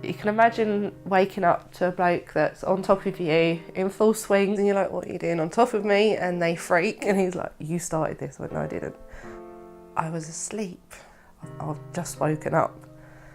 You can imagine waking up to a bloke that's on top of you in full swing and you're like, what are you doing on top of me? And they freak and he's like, you started this. I went, no, I didn't. I was asleep. I've just woken up.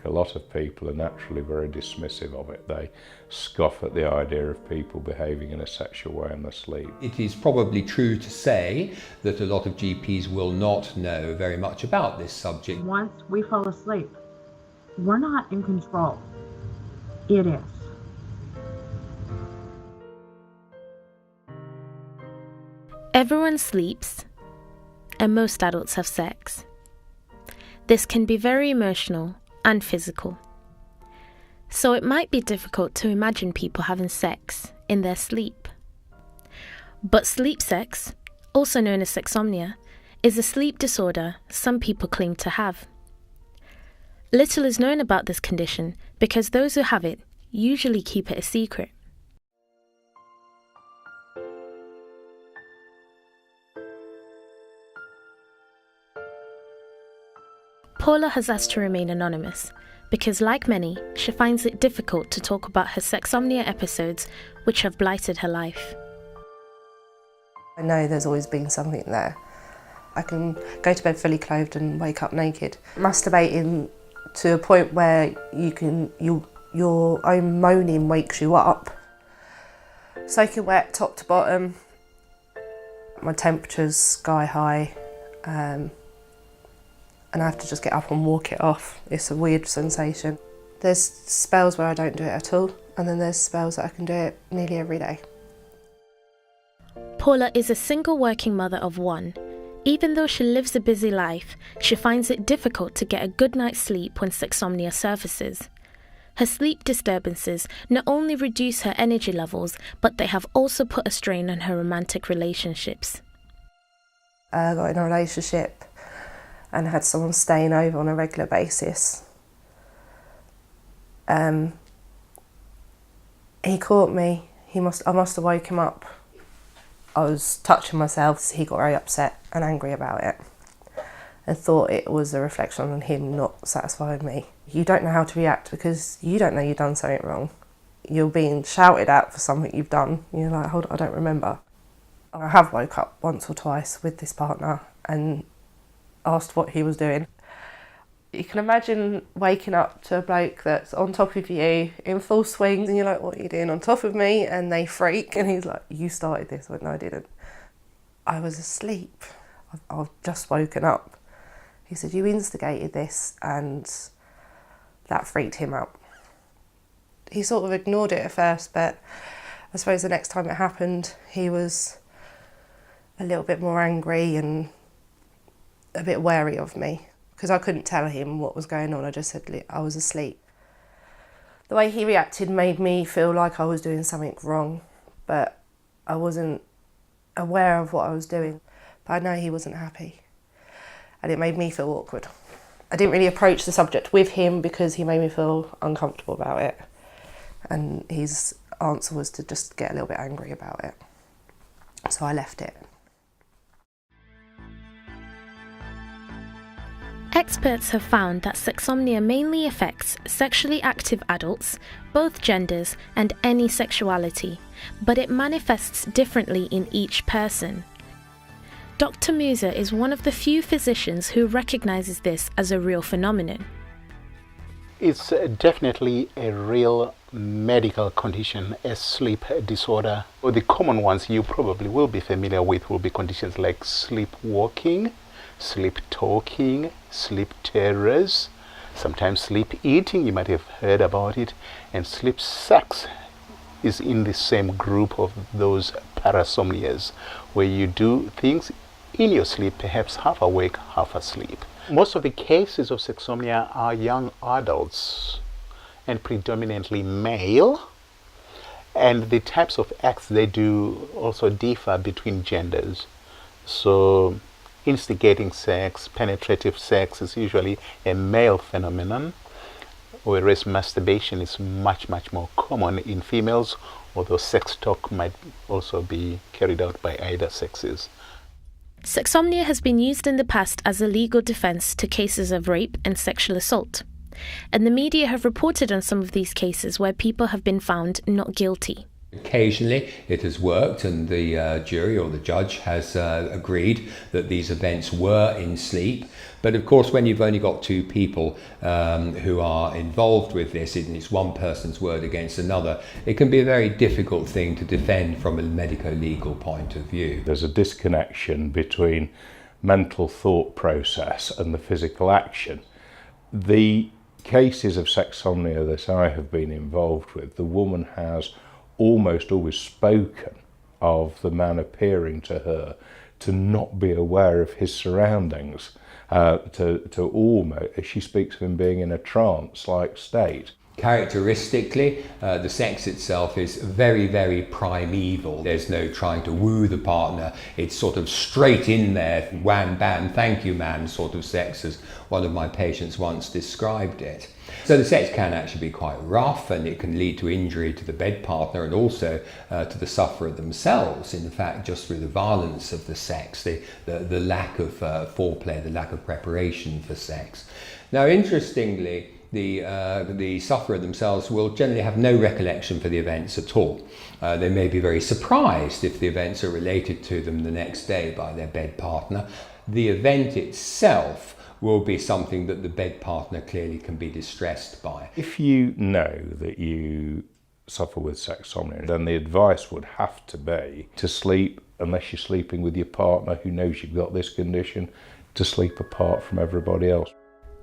A lot of people are naturally very dismissive of it. They scoff at the idea of people behaving in a sexual way in their sleep. It is probably true to say that a lot of GPs will not know very much about this subject. Once we fall asleep, we're not in control. It is. Everyone sleeps, and most adults have sex. This can be very emotional and physical. So it might be difficult to imagine people having sex in their sleep. But sleep sex, also known as sexsomnia, is a sleep disorder some people claim to have. Little is known about this condition because those who have it usually keep it a secret. Paula has asked to remain anonymous because, like many, she finds it difficult to talk about her sexsomnia episodes which have blighted her life. I know there's always been something there. I can go to bed fully clothed and wake up naked. Masturbating to a point where your own moaning wakes you up. Soaking wet top to bottom. My temperature's sky high. And I have to just get up and walk it off. It's a weird sensation. There's spells where I don't do it at all, and then there's spells that I can do it nearly every day. Paula is a single working mother of one. Even though she lives a busy life, she finds it difficult to get a good night's sleep when sexsomnia surfaces. Her sleep disturbances not only reduce her energy levels, but they have also put a strain on her romantic relationships. I got in a relationship and had someone staying over on a regular basis. He caught me. I must have woke him up. I was touching myself. He got very upset and angry about it and thought it was a reflection on him not satisfying me. You don't know how to react because you don't know you've done something wrong. You're being shouted at for something you've done. You're like, hold on, I don't remember. I have woke up once or twice with this partner and asked what he was doing. You can imagine waking up to a bloke that's on top of you in full swing and you're like, what are you doing on top of me? And they freak and he's like, you started this. I went, no, I didn't. I was asleep. I've just woken up. He said, you instigated this, and that freaked him out. He sort of ignored it at first, but I suppose the next time it happened, he was a little bit more angry and a bit wary of me because I couldn't tell him what was going on. I just said I was asleep. The way he reacted made me feel like I was doing something wrong, but I wasn't aware of what I was doing. But I know he wasn't happy, and it made me feel awkward. I didn't really approach the subject with him because he made me feel uncomfortable about it, and his answer was to just get a little bit angry about it. So I left it. Experts have found that sexsomnia mainly affects sexually active adults, both genders, and any sexuality, but it manifests differently in each person. Dr. Musa is one of the few physicians who recognizes this as a real phenomenon. It's definitely a real medical condition, a sleep disorder. Well, the common ones you probably will be familiar with will be conditions like sleepwalking, sleep talking, sleep terrors, sometimes sleep eating, you might have heard about it, and sleep sex is in the same group of those parasomnias, where you do things in your sleep, perhaps half awake, half asleep. Most of the cases of sexsomnia are young adults and predominantly male, and the types of acts they do also differ between genders. So instigating sex, penetrative sex is usually a male phenomenon, whereas masturbation is much more common in females, although sex talk might also be carried out by either sexes. Sexsomnia has been used in the past as a legal defense to cases of rape and sexual assault. and the media have reported on some of these cases where people have been found not guilty. Occasionally it has worked and the jury or the judge has agreed that these events were in sleep. But of course, when you've only got two people who are involved with this, and it's one person's word against another, it can be a very difficult thing to defend from a medico-legal point of view. There's a disconnection between mental thought process and the physical action. The cases of sexsomnia that I have been involved with, the woman has almost always spoken of the man appearing to her to not be aware of his surroundings, to almost, she speaks of him being in a trance-like state. Characteristically, the sex itself is very, very primeval. There's no trying to woo the partner. It's sort of straight in there, wham, bam, thank you, man, sort of sex, as one of my patients once described it. So the sex can actually be quite rough, and it can lead to injury to the bed partner and also to the sufferer themselves. In fact, just through the violence of the sex, the lack of foreplay, the lack of preparation for sex. Now, interestingly, the sufferer themselves will generally have no recollection for the events at all. They may be very surprised if the events are related to them the next day by their bed partner. The event itself will be something that the bed partner clearly can be distressed by. If you know that you suffer with sexsomnia, then the advice would have to be to sleep, unless you're sleeping with your partner who knows you've got this condition, to sleep apart from everybody else.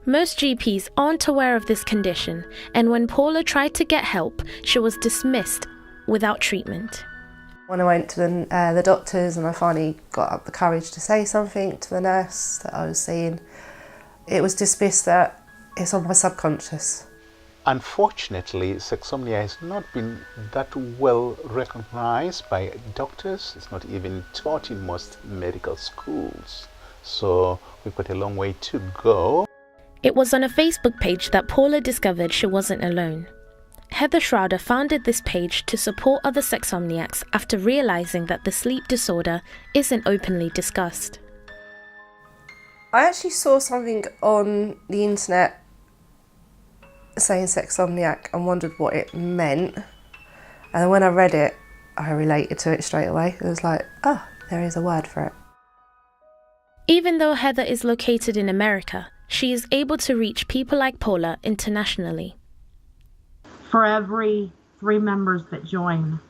Most GPs aren't aware of this condition, and when Paula tried to get help, she was dismissed without treatment. When I went to the doctors and I finally got up the courage to say something to the nurse that I was seeing, it was dismissed that it's on my subconscious. Unfortunately, sexsomnia has not been that well recognized by doctors. It's not even taught in most medical schools. So we've got a long way to go. It was on a Facebook page that Paula discovered she wasn't alone. Heather Schrader founded this page to support other sexsomniacs after realizing that the sleep disorder isn't openly discussed. I actually saw something on the internet saying sexsomniac and wondered what it meant. And when I read it, I related to it straight away. It was like, oh, there is a word for it. Even though Heather is located in America, she is able to reach people like Paula internationally. For every 3 members that join,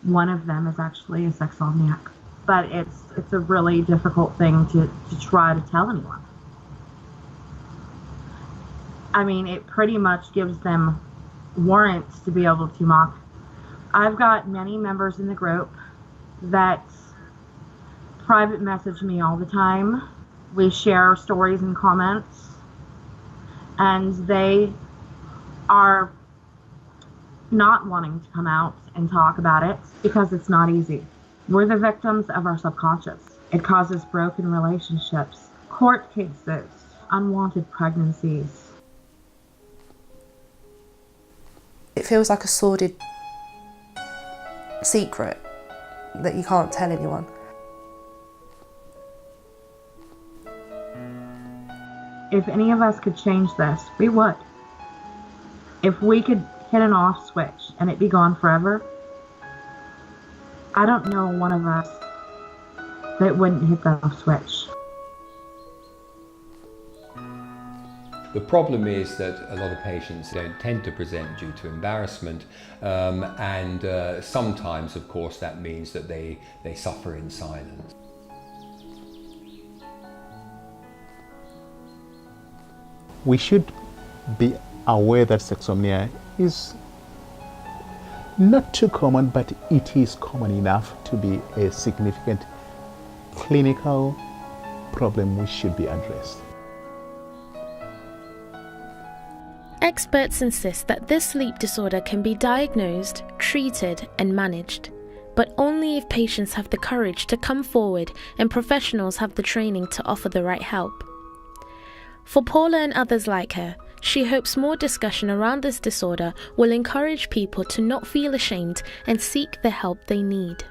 one of them is actually a sexsomniac. But it's a really difficult thing to try to tell anyone. I mean, it pretty much gives them warrants to be able to mock. I've got many members in the group that private message me all the time. We share stories and comments, and they are not wanting to come out and talk about it because it's not easy. We're the victims of our subconscious. It causes broken relationships, court cases, unwanted pregnancies. It feels like a sordid secret that you can't tell anyone. If any of us could change this, we would. If we could hit an off switch and it be gone forever, I don't know one of us that wouldn't hit that off switch. The problem is that a lot of patients don't tend to present due to embarrassment, and sometimes, of course, that means that they suffer in silence. We should be aware that sexsomnia is not too common, but it is common enough to be a significant clinical problem which should be addressed. Experts insist that this sleep disorder can be diagnosed, treated, and managed, but only if patients have the courage to come forward and professionals have the training to offer the right help. For Paula and others like her, she hopes more discussion around this disorder will encourage people to not feel ashamed and seek the help they need.